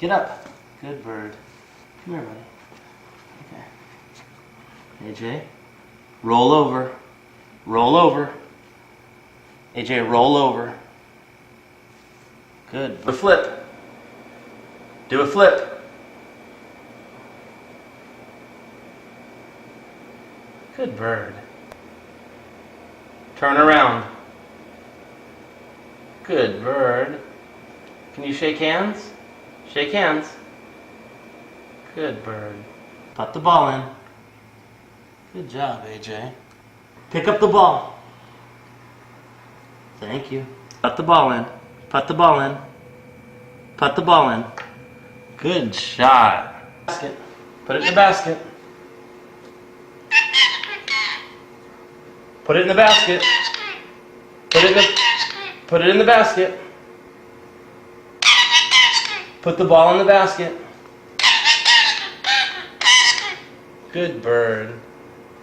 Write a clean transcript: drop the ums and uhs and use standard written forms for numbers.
Get up. Good bird. Come here, buddy. Okay. AJ, roll over. Roll over. AJ, roll over. Good. Do a flip. Do a flip. Good bird. Turn around. Good bird. Can you shake hands? Shake hands. Good bird. Put the ball in. Good job, AJ. Pick up the ball. Thank you. Put the ball in. Put the ball in. Put the ball in. Good shot. Basket. Put it in the basket. Put it in the basket. Put it in the basket. Put the ball in the basket. Good bird.